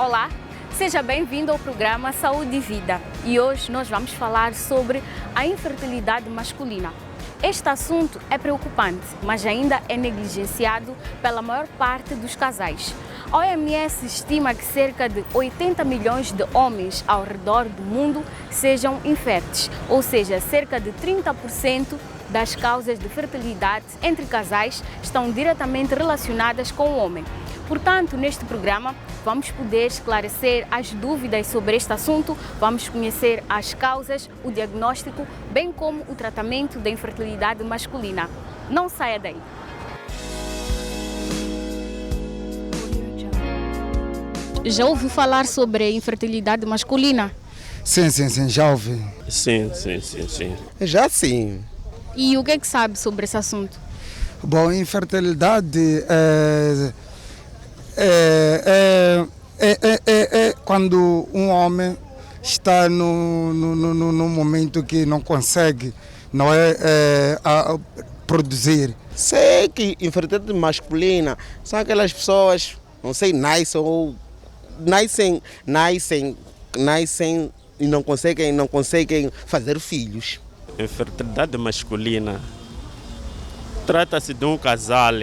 Olá, seja bem-vindo ao programa Saúde e Vida e hoje nós vamos falar sobre a infertilidade masculina. Este assunto é preocupante, mas ainda é negligenciado pela maior parte dos casais. A OMS estima que cerca de 80 milhões de homens ao redor do mundo sejam inférteis, ou seja, cerca de 30% das causas de fertilidade entre casais estão diretamente relacionadas com o homem. Portanto, neste programa, vamos poder esclarecer as dúvidas sobre este assunto, vamos conhecer as causas, o diagnóstico, bem como o tratamento da infertilidade masculina. Não saia daí! Já ouviu falar sobre a infertilidade masculina? Sim, já ouvi. Sim. Já sim. E o que é que sabe sobre esse assunto? Bom, infertilidade é quando um homem está no momento que não consegue, produzir. Sei que infertilidade masculina são aquelas pessoas, não sei, nascem e não conseguem fazer filhos. Infertilidade masculina trata-se de um casal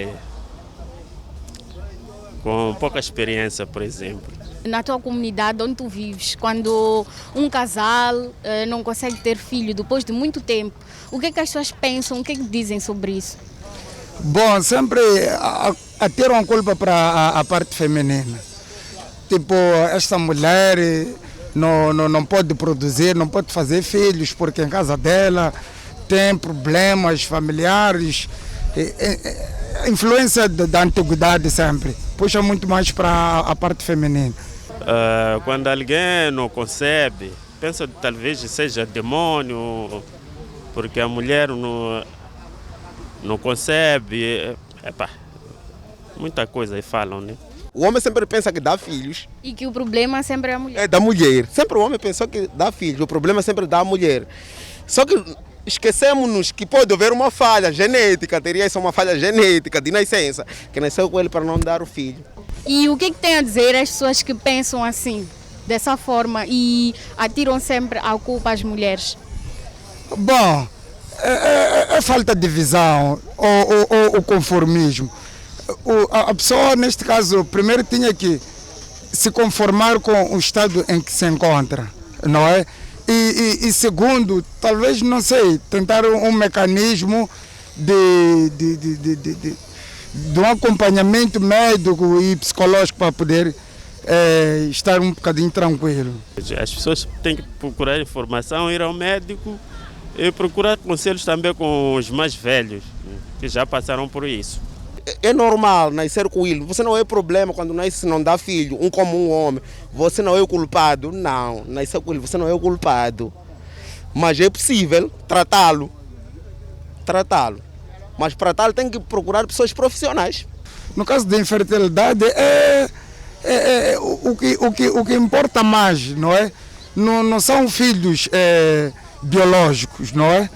com pouca experiência, por exemplo. Na tua comunidade onde tu vives, quando um casal não consegue ter filho depois de muito tempo, o que é que as pessoas pensam, o que é que dizem sobre isso? Bom, sempre atiram a culpa para a parte feminina. Tipo, esta mulher não pode produzir, não pode fazer filhos porque em casa dela tem problemas familiares. A influência da antiguidade sempre puxa muito mais para a parte feminina. Quando alguém não concebe, pensa que talvez seja demônio, porque a mulher não concebe. Muita coisa aí falam, né? O homem sempre pensa que dá filhos. E que o problema sempre é a mulher. É da mulher. Sempre o homem pensou que dá filhos. O problema sempre é da mulher. Só que esquecemos-nos que pode haver uma falha genética. Teria isso uma falha genética de nascença. Que nasceu com ele para não dar o filho. E o que é que tem a dizer as pessoas que pensam assim, dessa forma, e atiram sempre a culpa às mulheres? Bom, é falta de visão ou conformismo. A pessoa, neste caso, primeiro tinha que se conformar com o estado em que se encontra, não é? E segundo, talvez, não sei, tentar um mecanismo de um acompanhamento médico e psicológico para poder estar um bocadinho tranquilo. As pessoas têm que procurar informação, ir ao médico e procurar conselhos também com os mais velhos, que já passaram por isso. É normal nascer com ele. Você não é problema quando nasce não dá filho, como um homem. Você não é o culpado. Não, nascer com ele, você não é o culpado. Mas é possível tratá-lo. Mas para tal tem que procurar pessoas profissionais. No caso da infertilidade, o que importa mais, não é? Não são filhos biológicos, não é?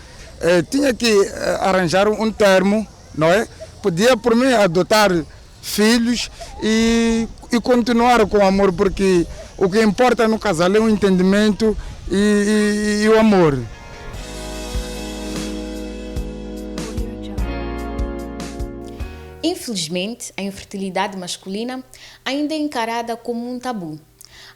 Tinha que arranjar um termo, não é? Podia, por mim, adotar filhos e continuar com o amor, porque o que importa no casal é o entendimento e o amor. Infelizmente, a infertilidade masculina ainda é encarada como um tabu.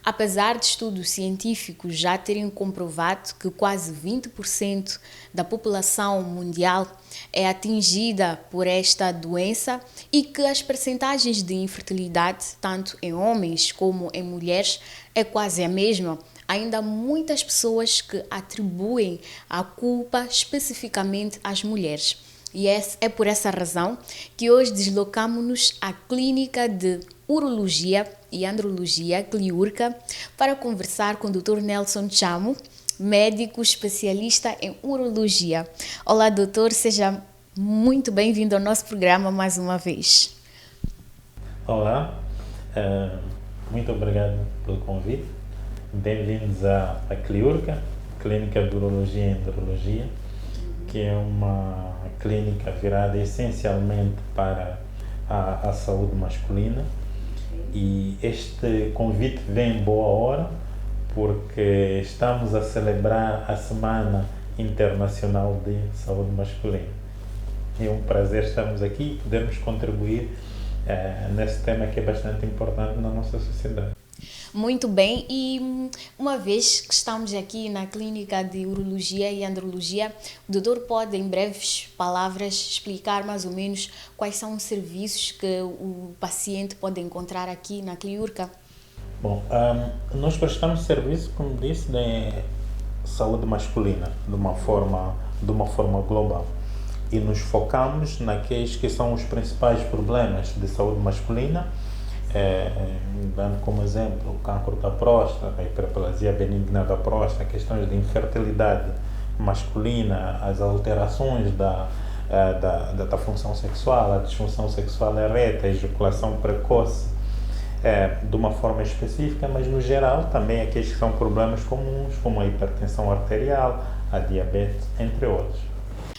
Apesar de estudos científicos já terem comprovado que quase 20% da população mundial é atingida por esta doença e que as percentagens de infertilidade, tanto em homens como em mulheres, é quase a mesma, ainda há muitas pessoas que atribuem a culpa especificamente às mulheres. E é por essa razão que hoje deslocamos-nos à Clínica de Urologia e Andrologia Cliurca para conversar com o Dr. Nelson Chamo, médico especialista em urologia. Olá, doutor, seja muito bem-vindo ao nosso programa mais uma vez. Olá, muito obrigado pelo convite. Bem-vindos à Cliurca, Clínica de Urologia e Andrologia, que é uma clínica virada essencialmente para a saúde masculina E este convite vem em boa hora, porque estamos a celebrar a Semana Internacional de Saúde Masculina. É um prazer estarmos aqui e podermos contribuir nesse tema que é bastante importante na nossa sociedade. Muito bem, e uma vez que estamos aqui na Clínica de Urologia e Andrologia, o doutor pode, em breves palavras, explicar mais ou menos quais são os serviços que o paciente pode encontrar aqui na Cliurca? Bom, nós prestamos serviço, como disse, de saúde masculina, de uma forma global. E nos focamos naqueles que são os principais problemas de saúde masculina, dando como exemplo o cancro da próstata, a hiperplasia benigna da próstata, questões de infertilidade masculina, as alterações da função sexual, a disfunção sexual erétil, a ejaculação precoce, de uma forma específica, mas no geral também aqueles que são problemas comuns, como a hipertensão arterial, a diabetes, entre outros.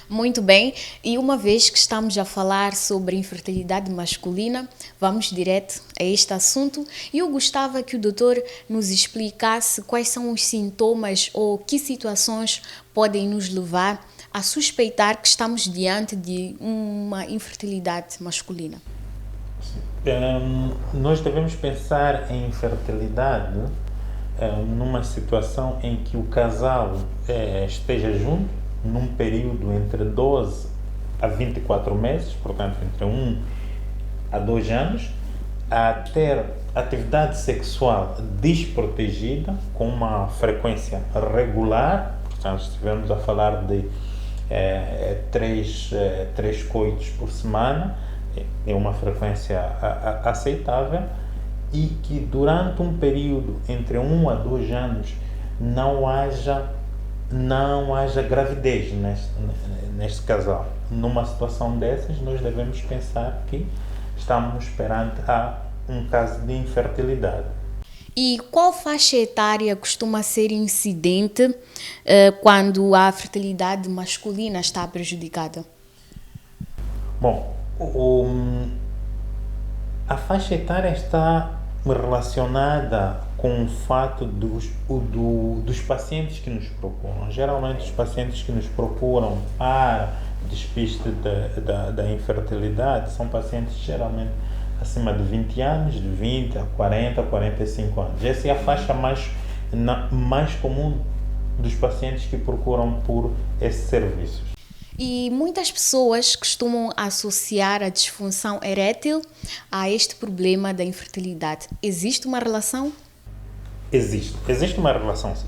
Muito bem, e uma vez que estamos a falar sobre infertilidade masculina, vamos direto a este assunto e eu gostava que o doutor nos explicasse quais são os sintomas ou que situações podem nos levar a suspeitar que estamos diante de uma infertilidade masculina. Nós devemos pensar em infertilidade numa situação em que o casal esteja junto num período entre 12 a 24 meses, portanto entre 1 a 2 anos, a ter atividade sexual desprotegida com uma frequência regular, portanto se estivermos a falar de 3 coitos por semana, é uma frequência aceitável, e que durante um período entre 1 a 2 anos não haja gravidez neste casal. Numa situação dessas, nós devemos pensar que estamos perante um caso de infertilidade. E qual faixa etária costuma ser incidente quando a fertilidade masculina está prejudicada? Bom, a faixa etária está relacionada com o fato dos pacientes que nos procuram. Geralmente os pacientes que nos procuram para despiste da infertilidade são pacientes geralmente acima de 20 anos, de 20 a 40, 45 anos. Essa é a faixa mais comum dos pacientes que procuram por esses serviços. E muitas pessoas costumam associar a disfunção erétil a este problema da infertilidade. Existe uma relação? Existe uma relação, sim.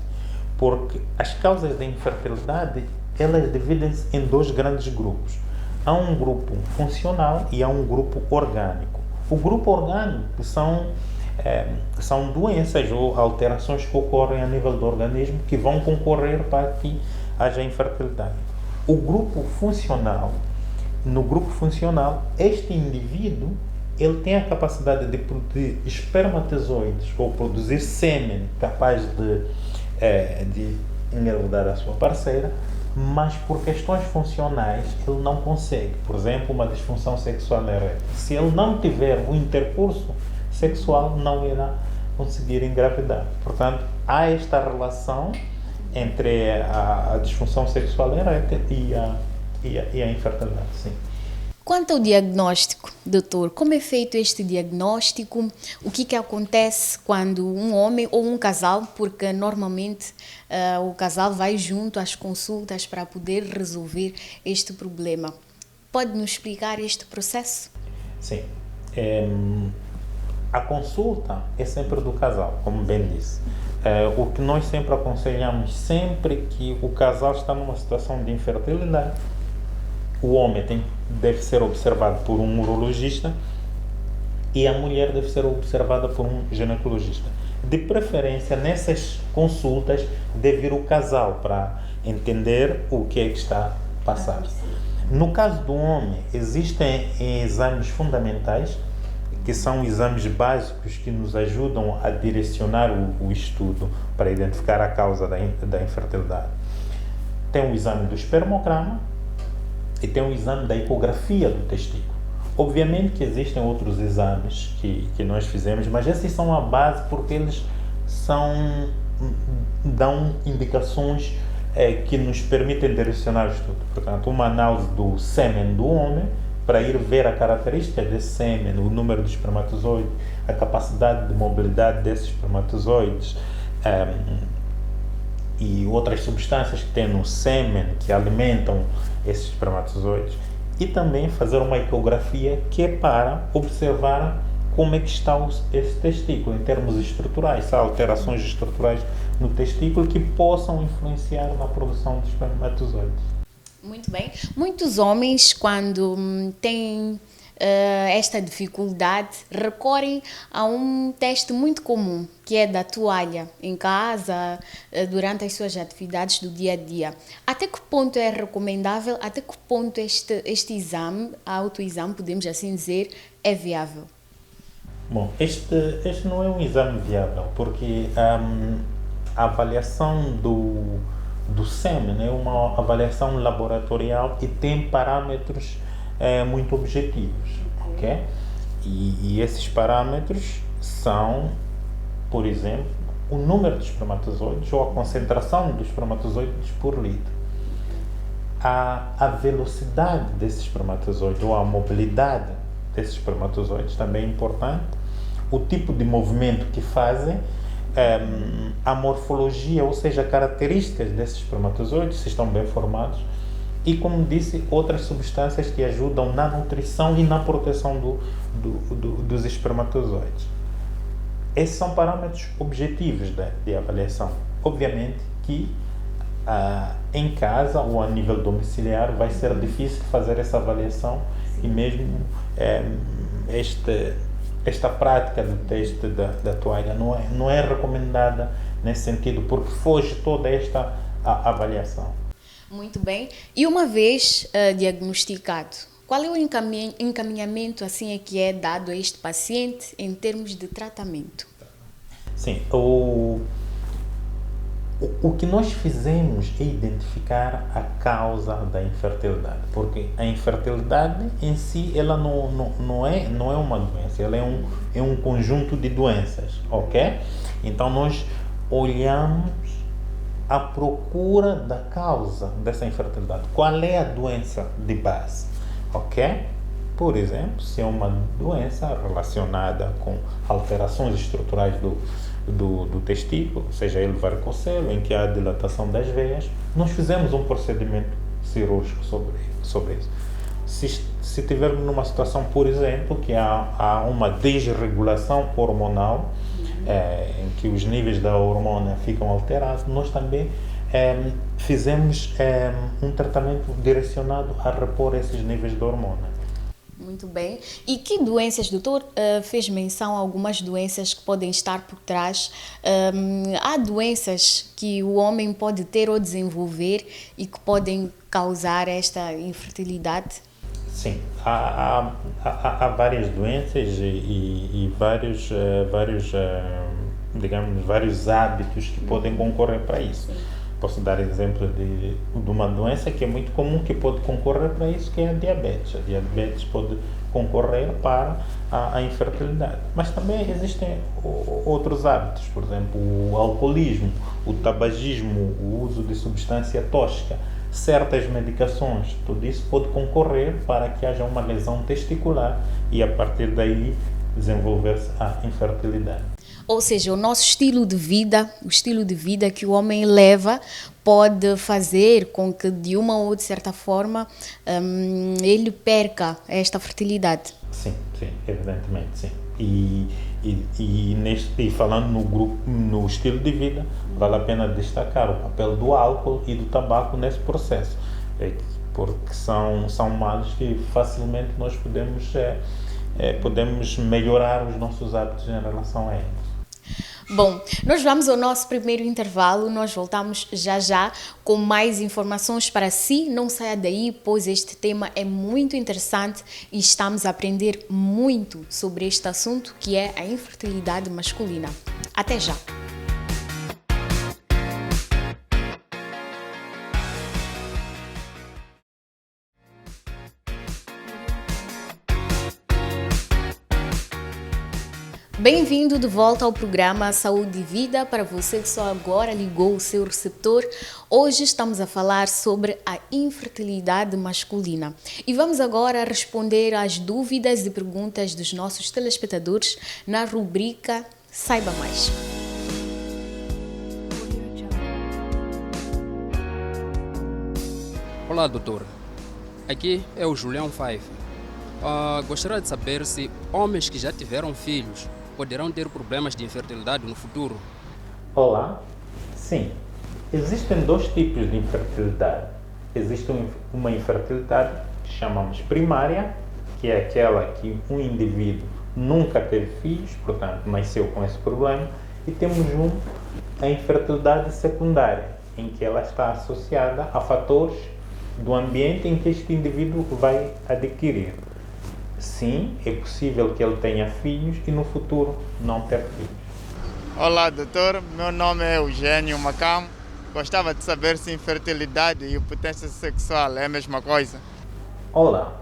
Porque as causas da infertilidade, elas dividem-se em 2 grandes grupos. Há um grupo funcional e há um grupo orgânico. O grupo orgânico são doenças ou alterações que ocorrem a nível do organismo que vão concorrer para que haja infertilidade. O grupo funcional, no grupo funcional, este indivíduo ele tem a capacidade de produzir espermatozoides ou produzir sêmen capaz de engravidar a sua parceira, mas por questões funcionais ele não consegue. Por exemplo, uma disfunção sexual erétil. Se ele não tiver o intercurso sexual, não irá conseguir engravidar. Portanto, há esta relação entre a disfunção sexual erétil e a infertilidade, sim. Quanto ao diagnóstico, doutor, como é feito este diagnóstico? O que acontece quando um homem ou um casal, porque normalmente o casal vai junto às consultas para poder resolver este problema. Pode nos explicar este processo? Sim. A consulta é sempre do casal, como bem disse. O que nós sempre aconselhamos, sempre que o casal está numa situação de infertilidade, o homem deve ser observado por um urologista e a mulher deve ser observada por um ginecologista. De preferência, nessas consultas, deve ir o casal para entender o que é que está a passar. No caso do homem, existem exames fundamentais, que são exames básicos que nos ajudam a direcionar o estudo para identificar a causa da infertilidade. Tem o exame do espermograma e tem o exame da ecografia do testículo. Obviamente que existem outros exames que nós fizemos, mas esses são a base porque eles dão indicações que nos permitem direcionar o estudo. Portanto, uma análise do sêmen do homem, para ir ver a característica desse sêmen, o número de espermatozoides, a capacidade de mobilidade desses espermatozoides, e outras substâncias que tem no sêmen que alimentam esses espermatozoides, e também fazer uma ecografia que é para observar como é que está esse testículo em termos estruturais, se há alterações estruturais no testículo que possam influenciar na produção de espermatozoides. Muito bem. Muitos homens, quando têm esta dificuldade, recorrem a um teste muito comum, que é da toalha em casa, durante as suas atividades do dia a dia. Até que ponto é recomendável, até que ponto este exame, autoexame, podemos assim dizer, é viável? Bom, este não é um exame viável, porque a avaliação do sêmen é uma avaliação laboratorial e tem parâmetros muito objetivos, ok? E esses parâmetros são, por exemplo, o número de espermatozoides ou a concentração dos espermatozoides por litro. A velocidade desses espermatozoides ou a mobilidade desses espermatozoides também é importante, o tipo de movimento que fazem, a morfologia, ou seja, características desses espermatozoides, se estão bem formados, e, como disse, outras substâncias que ajudam na nutrição e na proteção dos espermatozoides. Esses são parâmetros objetivos de avaliação. Obviamente que em casa ou a nível domiciliar vai ser difícil fazer essa avaliação e mesmo esta prática do teste da toalha não é recomendada nesse sentido, porque foge toda esta avaliação. Muito bem. E uma vez diagnosticado, qual é o encaminhamento assim que é dado a este paciente em termos de tratamento? Sim, o que nós fizemos é identificar a causa da infertilidade, porque a infertilidade em si ela não é uma doença, ela é um conjunto de doenças, ok? Então nós olhamos à procura da causa dessa infertilidade. Qual é a doença de base, ok? Por exemplo, se é uma doença relacionada com alterações estruturais do testículo, seja ele varicocele, em que há dilatação das veias, nós fizemos um procedimento cirúrgico sobre isso. Se tivermos numa situação, por exemplo, que há uma desregulação hormonal, em que os níveis da hormona ficam alterados, nós também fizemos um tratamento direcionado a repor esses níveis de hormona. Muito bem. E que doenças, doutor, fez menção a algumas doenças que podem estar por trás. Há doenças que o homem pode ter ou desenvolver e que podem causar esta infertilidade? Sim, há várias doenças e vários hábitos que podem concorrer para isso. Posso dar exemplo de uma doença que é muito comum, que pode concorrer para isso, que é a diabetes. A diabetes pode concorrer para a infertilidade. Mas também existem outros hábitos, por exemplo, o alcoolismo, o tabagismo, o uso de substância tóxica, certas medicações. Tudo isso pode concorrer para que haja uma lesão testicular e, a partir daí, desenvolver-se a infertilidade. Ou seja, o nosso estilo de vida, o estilo de vida que o homem leva, pode fazer com que, de uma ou de certa forma, ele perca esta fertilidade. Sim, evidentemente, sim. E falando no estilo de vida, vale a pena destacar o papel do álcool e do tabaco nesse processo, porque são males que facilmente nós podemos melhorar os nossos hábitos em relação a eles. Bom, nós vamos ao nosso primeiro intervalo, nós voltamos já com mais informações para si. Não saia daí, pois este tema é muito interessante e estamos a aprender muito sobre este assunto, que é a infertilidade masculina. Até já! Bem-vindo de volta ao programa Saúde e Vida. Para você que só agora ligou o seu receptor, hoje estamos a falar sobre a infertilidade masculina. E vamos agora responder às dúvidas e perguntas dos nossos telespectadores na rubrica Saiba Mais. Olá, doutor. Aqui é o Julião Five. Gostaria de saber se homens que já tiveram filhos poderão ter problemas de infertilidade no futuro. Olá. Sim, existem dois tipos de infertilidade. Existe uma infertilidade que chamamos primária, que é aquela que um indivíduo nunca teve filhos, portanto nasceu com esse problema, e temos a infertilidade secundária, em que ela está associada a fatores do ambiente em que este indivíduo vai adquirir. Sim, é possível que ele tenha filhos e no futuro não ter filhos. Olá, doutor. Meu nome é Eugênio Macam. Gostava de saber se infertilidade e impotência sexual é a mesma coisa. Olá.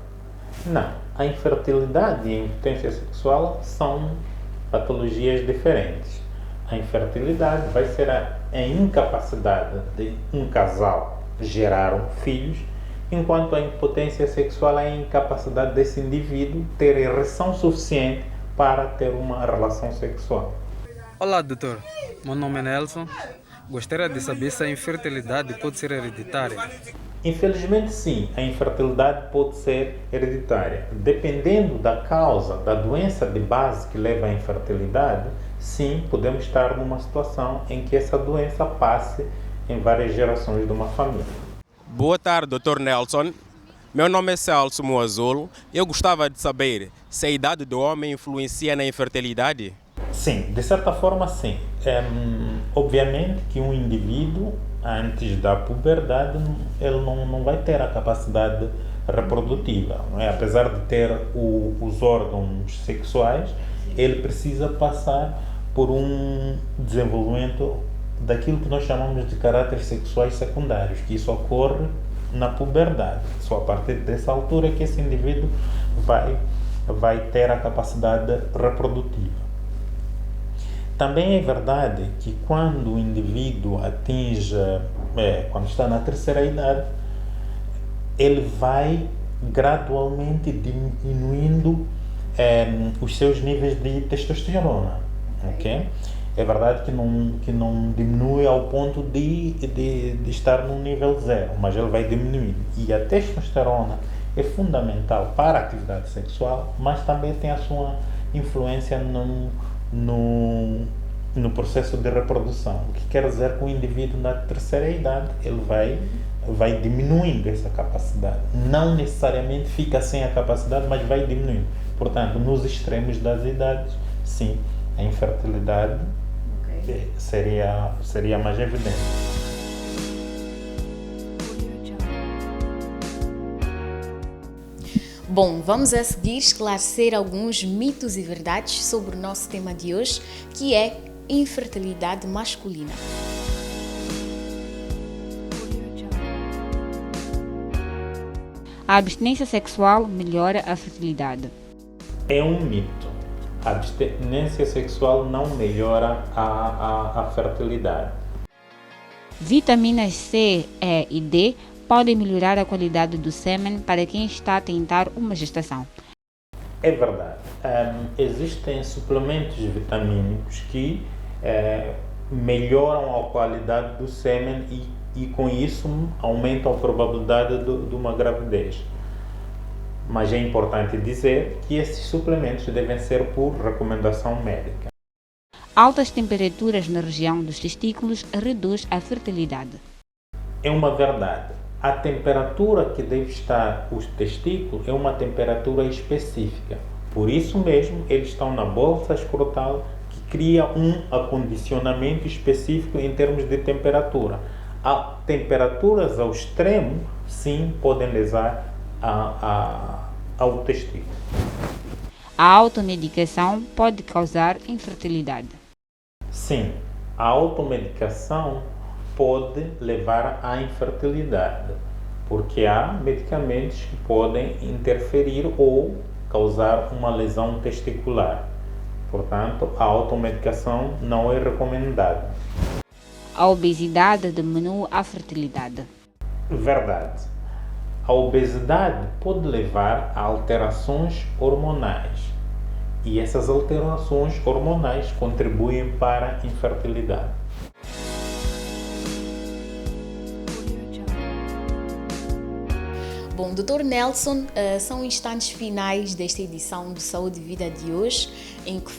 Não, a infertilidade e a impotência sexual são patologias diferentes. A infertilidade vai ser a incapacidade de um casal gerar filhos, enquanto a impotência sexual é a incapacidade desse indivíduo ter ereção suficiente para ter uma relação sexual. Olá, doutor. Meu nome é Nelson. Gostaria de saber se a infertilidade pode ser hereditária. Infelizmente, sim, a infertilidade pode ser hereditária. Dependendo da causa, da doença de base que leva à infertilidade, sim, podemos estar numa situação em que essa doença passe em várias gerações de uma família. Boa tarde, Dr. Nelson. Meu nome é Celso Moazolo. Eu gostava de saber se a idade do homem influencia na infertilidade. Sim, de certa forma sim. Obviamente que um indivíduo, antes da puberdade, ele não vai ter a capacidade reprodutiva. Não é? Apesar de ter os órgãos sexuais, ele precisa passar por um desenvolvimento daquilo que nós chamamos de caráteres sexuais secundários, que isso ocorre na puberdade. Só a partir dessa altura que esse indivíduo vai ter a capacidade reprodutiva. Também é verdade que quando o indivíduo quando está na terceira idade, ele vai gradualmente diminuindo os seus níveis de testosterona, ok? É verdade que não diminui ao ponto de estar num nível zero, mas ele vai diminuindo. E a testosterona é fundamental para a atividade sexual, mas também tem a sua influência no processo de reprodução. O que quer dizer que o indivíduo na terceira idade ele vai diminuindo essa capacidade. Não necessariamente fica sem a capacidade, mas vai diminuindo. Portanto, nos extremos das idades, sim, a infertilidade seria mais evidente. Bom, vamos a seguir esclarecer alguns mitos e verdades sobre o nosso tema de hoje, que é infertilidade masculina. A abstinência sexual melhora a fertilidade. É um mito. A abstinência sexual não melhora a fertilidade. Vitaminas C, E e D podem melhorar a qualidade do sêmen para quem está a tentar uma gestação. É verdade. Existem suplementos vitamínicos que melhoram a qualidade do sêmen e com isso aumentam a probabilidade de uma gravidez. Mas é importante dizer que esses suplementos devem ser por recomendação médica. Altas temperaturas na região dos testículos reduz a fertilidade. É uma verdade. A temperatura que deve estar os testículos é uma temperatura específica. Por isso mesmo, eles estão na bolsa escrotal, que cria um acondicionamento específico em termos de temperatura. A temperaturas ao extremo, sim, podem lesar ao testículo. A automedicação pode causar infertilidade. Sim, a automedicação pode levar à infertilidade, porque há medicamentos que podem interferir ou causar uma lesão testicular. Portanto, a automedicação não é recomendada. A obesidade diminui a fertilidade. Verdade. A obesidade pode levar a alterações hormonais e essas alterações hormonais contribuem para a infertilidade. Bom, Dr. Nelson, são instantes finais desta edição do Saúde e Vida de hoje, em que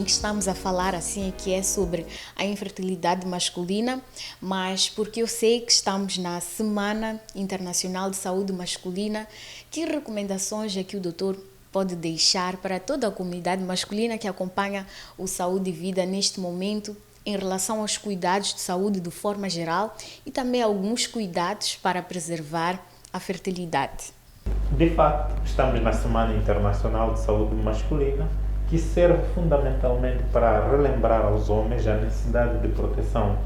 estamos a falar assim que é sobre a infertilidade masculina, mas porque eu sei que estamos na Semana Internacional de Saúde Masculina, que recomendações é que o doutor pode deixar para toda a comunidade masculina que acompanha o Saúde e Vida neste momento, em relação aos cuidados de saúde de forma geral e também alguns cuidados para preservar a fertilidade? De fato, estamos na Semana Internacional de Saúde Masculina, que serve fundamentalmente para relembrar aos homens a necessidade de proteção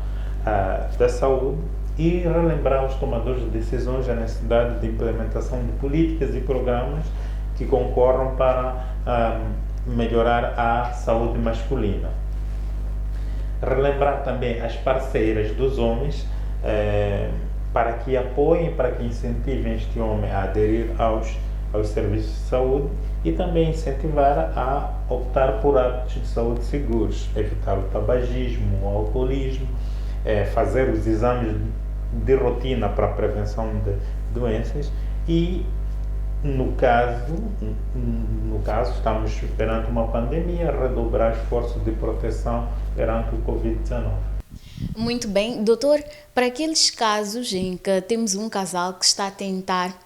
da saúde e relembrar aos tomadores de decisões a necessidade de implementação de políticas e programas que concorram para melhorar a saúde masculina. Relembrar também as parceiras dos homens para que apoiem, para que incentivem este homem a aderir aos serviços de saúde e também incentivar a optar por hábitos de saúde seguros, evitar o tabagismo, o alcoolismo, fazer os exames de rotina para a prevenção de doenças e, no caso estamos perante uma pandemia, redobrar esforços de proteção perante o Covid-19. Muito bem, doutor, para aqueles casos em que temos um casal que está a tentar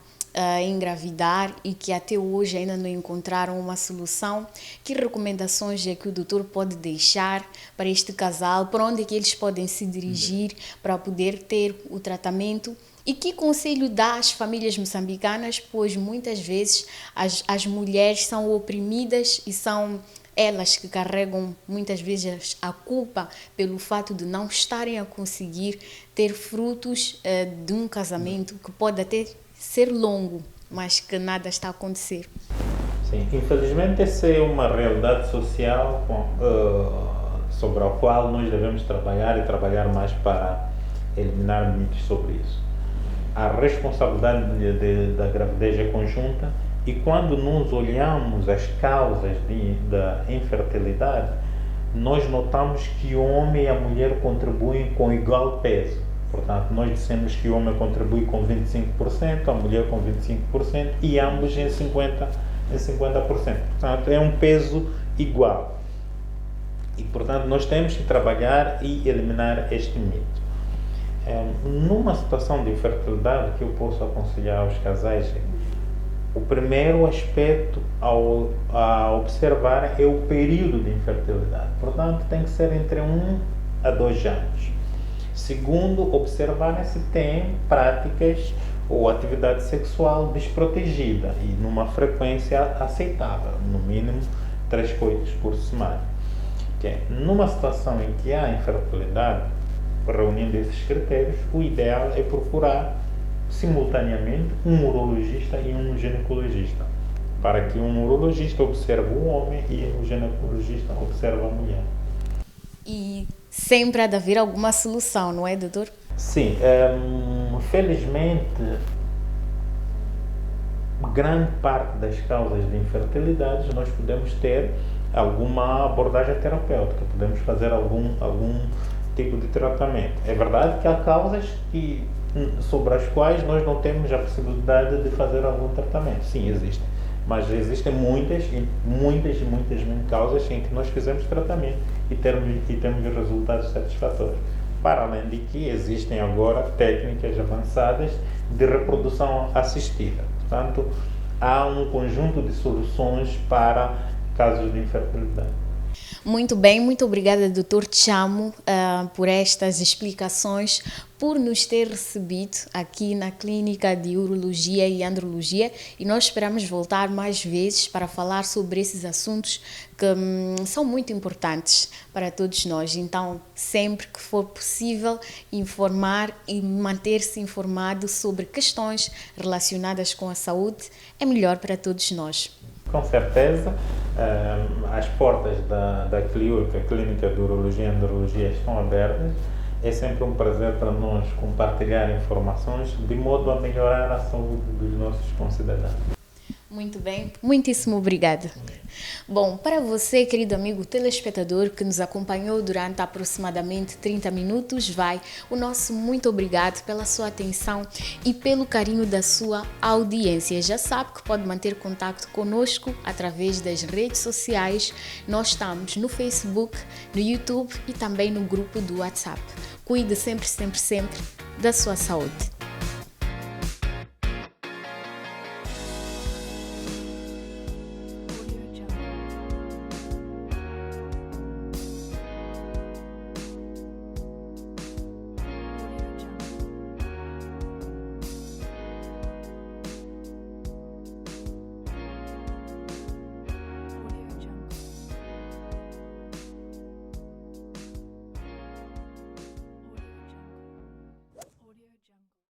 engravidar e que até hoje ainda não encontraram uma solução, que recomendações é que o doutor pode deixar para este casal, para onde é que eles podem se dirigir para poder ter o tratamento? E que conselho dá às famílias moçambicanas, pois muitas vezes as mulheres são oprimidas e são elas que carregam muitas vezes a culpa pelo fato de não estarem a conseguir ter frutos de um casamento que pode até ser longo, mas que nada está a acontecer. Sim, infelizmente essa é uma realidade social sobre a qual nós devemos trabalhar e trabalhar mais para eliminar mitos sobre isso. A responsabilidade da gravidez é conjunta. E quando nós olhamos as causas da infertilidade, nós notamos que o homem e a mulher contribuem com igual peso. Portanto, nós dissemos que o homem contribui com 25%, a mulher com 25% e ambos em 50%. Portanto, é um peso igual. E, portanto, nós temos que trabalhar e eliminar este mito. Numa situação de infertilidade, que eu posso aconselhar aos casais, o primeiro aspecto a observar é o período de infertilidade. Portanto, tem que ser entre 1 a 2 anos. Segundo, observar se tem práticas ou atividade sexual desprotegida e numa frequência aceitável, no mínimo 3 coitos por semana. Numa situação em que há infertilidade, reunindo esses critérios, o ideal é procurar simultaneamente um urologista e um ginecologista, para que um urologista observe o homem e o ginecologista observe a mulher. E sempre há de haver alguma solução, não é, doutor? Sim, felizmente, grande parte das causas de infertilidade nós podemos ter alguma abordagem terapêutica, podemos fazer algum tipo de tratamento. É verdade que há causas sobre as quais nós não temos a possibilidade de fazer algum tratamento. Sim, existem. Mas existem muitas causas em que nós fizemos tratamento e temos resultados satisfatórios. Para além de que existem agora técnicas avançadas de reprodução assistida. Portanto, há um conjunto de soluções para casos de infertilidade. Muito bem, muito obrigada, Dr. Chamo, por estas explicações, por nos ter recebido aqui na Clínica de Urologia e Andrologia, e nós esperamos voltar mais vezes para falar sobre esses assuntos que são muito importantes para todos nós. Então, sempre que for possível, informar e manter-se informado sobre questões relacionadas com a saúde é melhor para todos nós. Com certeza. as portas da CLIUR, que é a Clínica de Urologia e Andrologia, estão abertas. É sempre um prazer para nós compartilhar informações de modo a melhorar a saúde dos nossos concidadãos. Muito bem, muitíssimo obrigada. Bom, para você, querido amigo telespectador que nos acompanhou durante aproximadamente 30 minutos, vai o nosso muito obrigado pela sua atenção e pelo carinho da sua audiência. Já sabe que pode manter contato conosco através das redes sociais. Nós estamos no Facebook, no YouTube e também no grupo do WhatsApp. Cuide sempre, sempre, sempre da sua saúde.